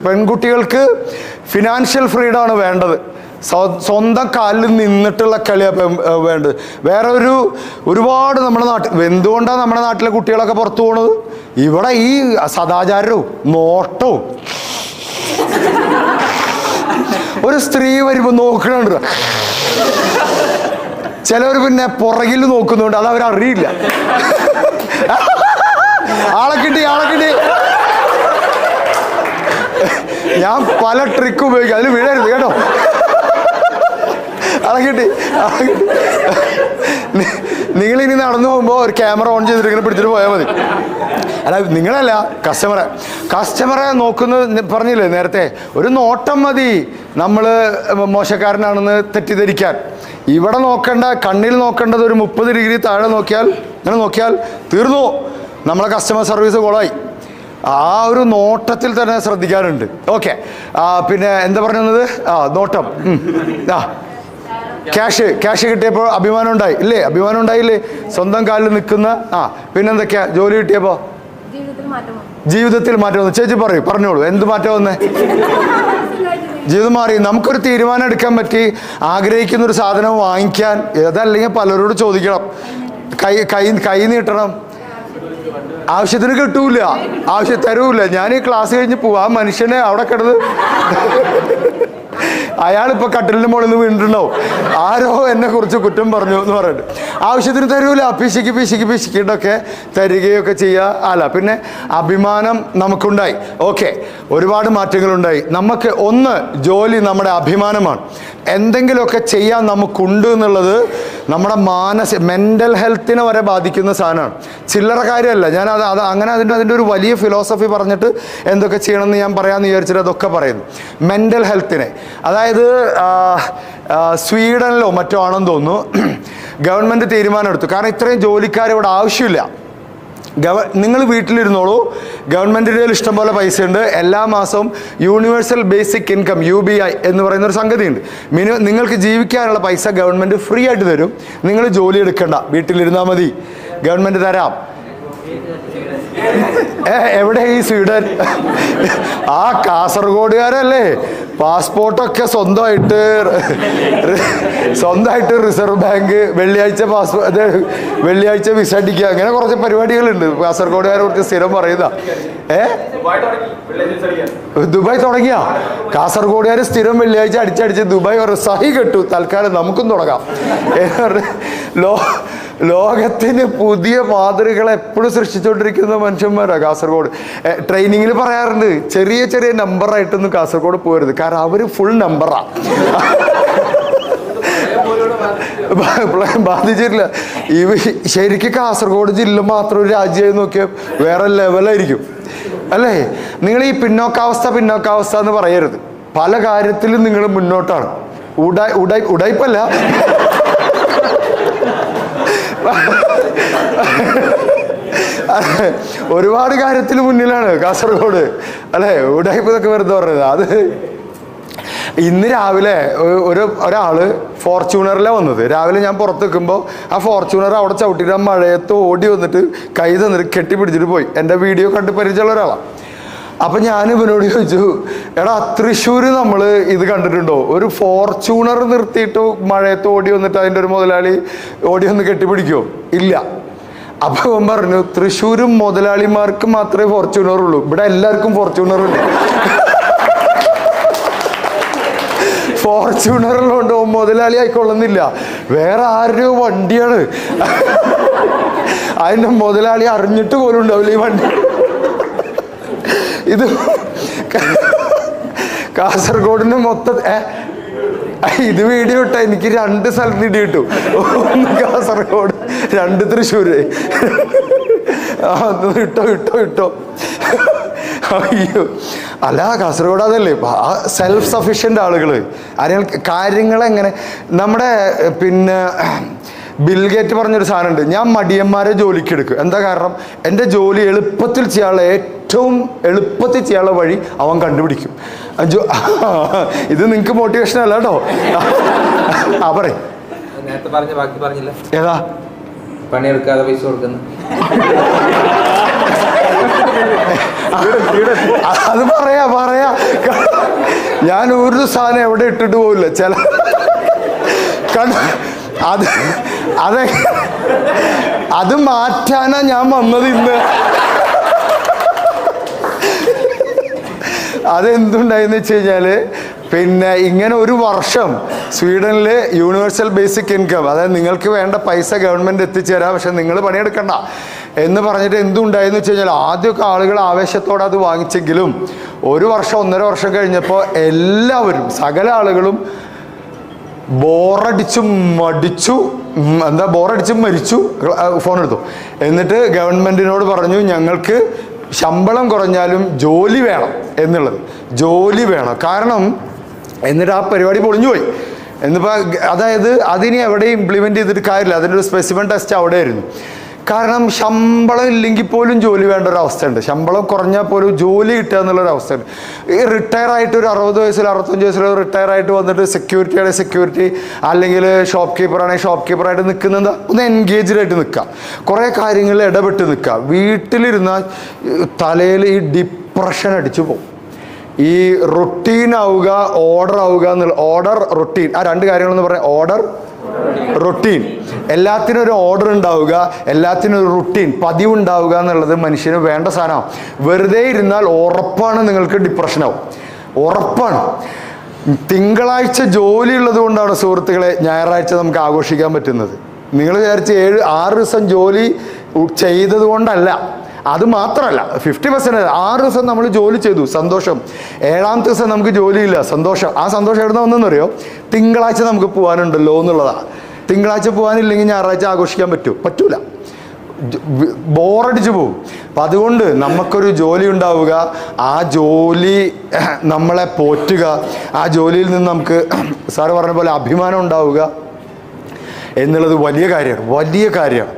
പെൺകുട്ടികൾക്ക് ഫിനാൻഷ്യൽ ഫ്രീഡമാണ് വേണ്ടത്. സ്വന്തം കാലിൽ നിന്നിട്ടുള്ള കളിയാണ് വേണ്ടത്. വേറെ ഒരുപാട് നമ്മുടെ നാട്ടിൽ എന്തുകൊണ്ടാണ് നമ്മുടെ നാട്ടിലെ കുട്ടികളൊക്കെ പുറത്തു പോണത്? ഇവിടെ ഈ സദാചാരവും നോട്ടവും. ഒരു സ്ത്രീ വരുമ്പോൾ നോക്കണുണ്ട്, ചിലവർ പിന്നെ പുറകിൽ നോക്കുന്നുണ്ട്, അത് അവരറിയില്ല. ആളെ കിട്ടി. ഞാൻ പല ട്രിക്ക് ഉപയോഗിക്കും, അതിൽ വീഴരുത് കേട്ടോ. ആളെ കിട്ടി. നിങ്ങളിനി നടന്നു പോകുമ്പോൾ ഒരു ക്യാമറ ഓൺ ചെയ്തിട്ട് ഇങ്ങനെ പിടിച്ചിട്ട് പോയാൽ മതി. അല്ല, നിങ്ങളല്ല, കസ്റ്റമറെ നോക്കുന്നത് പറഞ്ഞില്ലേ നേരത്തെ, ഒരു നോട്ടം മതി നമ്മൾ മോശക്കാരനാണെന്ന് തെറ്റിദ്ധരിക്കാൻ. ഇവിടെ കണ്ണിൽ നോക്കേണ്ടത് ഒരു 30 ഡിഗ്രി താഴെ നോക്കിയാൽ തീർന്നു, നമ്മളെ കസ്റ്റമർ സർവീസ് കൊളായി. ആ ഒരു നോട്ടത്തിൽ തന്നെ ശ്രദ്ധിക്കാറുണ്ട്. ഓക്കെ, പിന്നെ എന്താ പറഞ്ഞത്? നോട്ടം. ക്യാഷ് കിട്ടിയപ്പോൾ അഭിമാനം ഉണ്ടായില്ലേ? സ്വന്തം കാലിൽ നിൽക്കുന്ന. പിന്നെന്തൊക്കെയാ ജോലി കിട്ടിയപ്പോ ജീവിതത്തിൽ മാറ്റം വന്നു? ചേച്ചി പറഞ്ഞോളൂ, എന്ത് മാറ്റം വന്നേ? ജീവിതം മാറി. നമുക്കൊരു തീരുമാനം എടുക്കാൻ പറ്റി, ആഗ്രഹിക്കുന്ന ഒരു സാധനം വാങ്ങിക്കാൻ. അതല്ലെങ്കിൽ പലരോട് ചോദിക്കണം, കൈ നീട്ടണം. ആവശ്യത്തിന് കിട്ടൂല, തരൂല. ഞാൻ ഈ ക്ലാസ് കഴിഞ്ഞ് പോവാ, ആ മനുഷ്യനെ അവിടെ കിടന്ന് അയാളിപ്പോൾ കട്ടിലിൻ്റെ മുകളിൽ നിന്ന് വീണിട്ടുണ്ടാവും, ആരോ എന്നെ കുറിച്ച് കുറ്റം പറഞ്ഞു എന്ന് പറഞ്ഞിട്ട്. ആവശ്യത്തിന് തരൂല, പിശിക്കിട്ടൊക്കെ തരികയൊക്കെ ചെയ്യുക. അല്ല, പിന്നെ അഭിമാനം നമുക്കുണ്ടായി. ഓക്കെ, ഒരുപാട് മാറ്റങ്ങളുണ്ടായി. നമുക്ക് ജോലി നമ്മുടെ അഭിമാനമാണ്. എന്തെങ്കിലുമൊക്കെ ചെയ്യാൻ നമുക്കുണ്ട് എന്നുള്ളത് നമ്മുടെ മെൻ്റൽ ഹെൽത്തിനെ വരെ ബാധിക്കുന്ന സാധനമാണ്, ചില്ലറ കാര്യമല്ല. ഞാൻ അങ്ങനെ അതിൻ്റെ ഒരു വലിയ ഫിലോസഫി പറഞ്ഞിട്ട് എന്തൊക്കെ ചെയ്യണമെന്ന് ഞാൻ പറയാമെന്ന് വിചാരിച്ചിട്ട് അതൊക്കെ പറയുന്നു. മെൻ്റൽ ഹെൽത്തിനെ, അതായത് സ്വീഡനിലോ മറ്റോ ആണെന്ന് തോന്നുന്നു, ഗവൺമെൻറ് തീരുമാനം എടുത്തു. കാരണം ഇത്രയും ജോലിക്കാർ ഇവിടെ ആവശ്യമില്ല. നിങ്ങൾ വീട്ടിലിരുന്നോളൂ, ഗവൺമെൻറ്റിൻ്റെ ഇഷ്ടംപോലെ പൈസ ഉണ്ട്. എല്ലാ മാസവും യൂണിവേഴ്സൽ ബേസിക് ഇൻകം UBI എന്ന് പറയുന്നൊരു സംഗതിയുണ്ട്. നിങ്ങൾക്ക് ജീവിക്കാനുള്ള പൈസ ഗവൺമെൻറ് ഫ്രീ ആയിട്ട് തരും. നിങ്ങൾ ജോലി എടുക്കണ്ട, വീട്ടിലിരുന്നാൽ മതി, ഗവൺമെൻറ് തരാം. എവിടെ ഈ സ്വീഡൻ? ആ കാസർഗോഡുകാരല്ലേ പാസ്പോർട്ടൊക്കെ സ്വന്തമായിട്ട് റിസർവ് ബാങ്ക് വെള്ളിയാഴ്ച വിസ അടിക്കുക, അങ്ങനെ കുറച്ച് പരിപാടികളുണ്ട് കാസർഗോഡുകാരെ കുറിച്ച് സ്ഥിരം പറയുന്ന. ദുബായ് തുടങ്ങിയ കാസർഗോഡുകാർ സ്ഥിരം വെള്ളിയാഴ്ച അടിച്ചടിച്ച് ദുബായ് സഹി കെട്ടു. തൽക്കാലം നമുക്കും തുടങ്ങാം. ലോകത്തിന് പുതിയ മാതൃകകൾ എപ്പോഴും സൃഷ്ടിച്ചുകൊണ്ടിരിക്കുന്ന മനുഷ്യന്മാരാണ് കാസർഗോഡ്. ട്രെയിനിങ്ങിൽ പറയാറുണ്ട്, ചെറിയ നമ്പറായിട്ടൊന്നും കാസർഗോഡ് പോകരുത്, കാരണം അവർ ഫുൾ നമ്പറാണ്. ബാധിച്ചിട്ടില്ല. ശരിക്കും കാസർഗോഡ് ജില്ല മാത്രം ഒരു രാജ്യമായി നോക്കിയാൽ വേറെ ലെവലായിരിക്കും അല്ലേ? നിങ്ങൾ ഈ പിന്നോക്കാവസ്ഥ എന്ന് പറയരുത്. പല കാര്യത്തിലും നിങ്ങൾ മുന്നോട്ടാണ്. ഉടായ്പല്ല, ഒരുപാട് കാര്യത്തിൽ മുന്നിലാണ് കാസർഗോഡ് അല്ലേ? ഉടായ്പ ഇതൊക്കെ വെറുതെ പറഞ്ഞത്. അത് ഇന്ന് രാവിലെ ഒരാള് ഫോർച്യൂണറിലാണ് വന്നത്. രാവിലെ ഞാൻ പുറത്ത് നിൽക്കുമ്പോൾ ആ ഫോർച്യൂണർ അവിടെ ചവിട്ടിയിട്ട് ആ മഴയത്ത് ഓടി വന്നിട്ട് കൈ തന്നിട്ട് കെട്ടിപ്പിടിച്ചിട്ട് പോയി. എൻ്റെ വീഡിയോ കണ്ട് പരിചയമുള്ള ഒരാളാണ്. അപ്പം ഞാൻ ഇവനോട് ചോദിച്ചു, എടാ തൃശ്ശൂർ നമ്മൾ ഇത് കണ്ടിട്ടുണ്ടോ? ഒരു ഫോർച്യൂണർ നിർത്തിയിട്ട് മഴയത്ത് ഓടി വന്നിട്ട് അതിൻ്റെ ഒരു മുതലാളി ഓടി വന്ന് കെട്ടിപ്പിടിക്കുമോ? ഇല്ല. അപ്പം അവൻ പറഞ്ഞു, തൃശ്ശൂരും മുതലാളിമാർക്ക് മാത്രമേ ഫോർച്യൂണർ ഉള്ളൂ, ഇവിടെ എല്ലാവർക്കും ഫോർച്യൂണർ ഉണ്ട്. ഫോർച്യൂണറിലുണ്ട് മുതലാളി ആയിക്കൊള്ളുന്നില്ല, വേറെ ആരുടെയോ വണ്ടിയാണ്. അതിൻ്റെ മുതലാളി അറിഞ്ഞിട്ട് പോലും ഉണ്ടാവില്ല ഈ വണ്ടി. ഇത് കാസർഗോഡിന്റെ ഇത് വീഡിയോ ഇട്ട എനിക്ക് 2 സ്ഥലത്ത് ഇടി കിട്ടു. 1 കാസർഗോഡ്, 2 തൃശ്ശൂര്. ഇട്ടോ അയ്യോ, അല്ല കാസർഗോഡ് അതല്ലേ സെൽഫ് സഫീഷ്യൻ്റ് ആളുകള്. കാര്യങ്ങളെങ്ങനെ നമ്മുടെ പിന്നെ ബിൽഗേറ്റ് പറഞ്ഞൊരു സാധനമുണ്ട്, ഞാൻ മടിയന്മാരെ ജോലിക്ക് എടുക്കും. എന്താ കാരണം? എൻ്റെ ജോലി എളുപ്പത്തിൽ ചെയ്യാനുള്ള ഏറ്റവും എളുപ്പത്തിൽ ചെയ്യാനുള്ള വഴി അവൻ കണ്ടുപിടിക്കും. ഇത് നിങ്ങൾക്ക് മോട്ടിവേഷൻ അല്ല കേട്ടോ. പറയും ഏതാ പണിയെടുക്കാതെ പൈസ കൊടുക്കുന്നു? അത് പറയാ ഞാൻ ഒരു സാധനം എവിടെ ഇട്ടിട്ട് പോകില്ല. ചില അത് മാറ്റാനാ ഞാൻ വന്നത് ഇന്ന്. അതെന്തുണ്ടായെന്ന് വെച്ച് കഴിഞ്ഞാൽ, പിന്നെ ഇങ്ങനെ ഒരു വർഷം സ്വീഡനിൽ യൂണിവേഴ്സൽ ബേസിക് ഇൻകം, അതായത് നിങ്ങൾക്ക് വേണ്ട പൈസ ഗവൺമെൻറ് എത്തിച്ചേരാം, പക്ഷെ നിങ്ങൾ പണിയെടുക്കണ്ട എന്ന് പറഞ്ഞിട്ട് എന്തുണ്ടായെന്ന് വെച്ച് കഴിഞ്ഞാൽ, ആദ്യമൊക്കെ ആളുകൾ ആവേശത്തോടെ അത് വാങ്ങിച്ചെങ്കിലും 1 വർഷം 1.5 വർഷം കഴിഞ്ഞപ്പോൾ എല്ലാവരും, സകല ആളുകളും ബോറടിച്ചും മരിച്ചു. ഫോൺ എടുത്തു. എന്നിട്ട് ഗവൺമെൻറ്റിനോട് പറഞ്ഞു, ഞങ്ങൾക്ക് ശമ്പളം കുറഞ്ഞാലും ജോലി വേണം എന്നുള്ളത്. ജോലി വേണം. കാരണം എന്നിട്ട് ആ പരിപാടി പൊളിഞ്ഞു പോയി. എന്നിപ്പോൾ അതായത് അതിനെ എവിടെ ഇംപ്ലിമെൻറ്റ് ചെയ്തിട്ട് കാര്യമില്ല. അതിൻ്റെ ഒരു സ്പെസിഫിൻ ടെസ്റ്റ് അവിടെ ആയിരുന്നു. കാരണം ശമ്പളം ഇല്ലെങ്കിൽ പോലും ജോലി വേണ്ട ഒരു അവസ്ഥയുണ്ട്. ശമ്പളം കുറഞ്ഞാൽ പോലും ജോലി കിട്ടുക എന്നുള്ളൊരവസ്ഥയുണ്ട്. ഈ റിട്ടയർ ആയിട്ട് ഒരു 60 വയസ്സിൽ 65 വയസ്സിൽ റിട്ടയർ ആയിട്ട് വന്നിട്ട് സെക്യൂരിറ്റി അല്ലെങ്കിൽ ഷോപ്പ് കീപ്പറാണെങ്കിൽ ഷോപ്പ് കീപ്പറായിട്ട് നിൽക്കുന്നത് ഒന്ന് എൻഗേജ്ഡ് ആയിട്ട് നിൽക്കുക, കുറേ കാര്യങ്ങളിൽ ഇടപെട്ട് നിൽക്കുക. വീട്ടിലിരുന്ന തലയിൽ ഈ ഡിപ്രഷൻ അടിച്ചു പോകും. ഈ റൊട്ടീൻ ആവുക, ഓർഡർ ആവുക എന്നുള്ള, ഓർഡർ റൊട്ടീൻ, ആ 2 കാര്യങ്ങളെന്ന് പറയാം. Order, routine. എല്ലാത്തിനും ഒരു ഓർഡർ ഉണ്ടാവുക, എല്ലാത്തിനും ഒരു റുട്ടീൻ, പതിവുണ്ടാവുക എന്നുള്ളത് മനുഷ്യന് വേണ്ട സാധനമാണ്. വെറുതെ ഇരുന്നാൽ ഉറപ്പാണ് നിങ്ങൾക്ക് ഡിപ്രഷനാവും, ഉറപ്പാണ്. തിങ്കളാഴ്ച ജോലി ഉള്ളത് കൊണ്ടാണ് സുഹൃത്തുക്കളെ ഞായറാഴ്ച നമുക്ക് ആഘോഷിക്കാൻ പറ്റുന്നത്. നിങ്ങൾ വിചാരിച്ച് 7-6 ദിവസം ജോലി ചെയ്തത് കൊണ്ടല്ല. അത് മാത്രമല്ല, 50% 6 ദിവസം നമ്മൾ ജോലി ചെയ്തു, സന്തോഷം. 7ാമത്തെ ദിവസം നമുക്ക് ജോലിയില്ല, സന്തോഷം. ആ സന്തോഷം എവിടെ നിന്ന് വന്നെന്നറിയോ? തിങ്കളാഴ്ച നമുക്ക് പോകാനുണ്ടല്ലോ എന്നുള്ളതാണ്. തിങ്കളാഴ്ച പോകാനില്ലെങ്കിൽ ഞായറാഴ്ച ആഘോഷിക്കാൻ പറ്റൂല, ബോറടിച്ചു പോകും. അപ്പം അതുകൊണ്ട് നമുക്കൊരു ജോലി ഉണ്ടാവുക, ആ ജോലി നമ്മളെ പോറ്റുക, ആ ജോലിയിൽ നിന്ന് നമുക്ക് സാറ് പറഞ്ഞ പോലെ അഭിമാനം ഉണ്ടാവുക എന്നുള്ളത് വലിയ കാര്യമാണ്.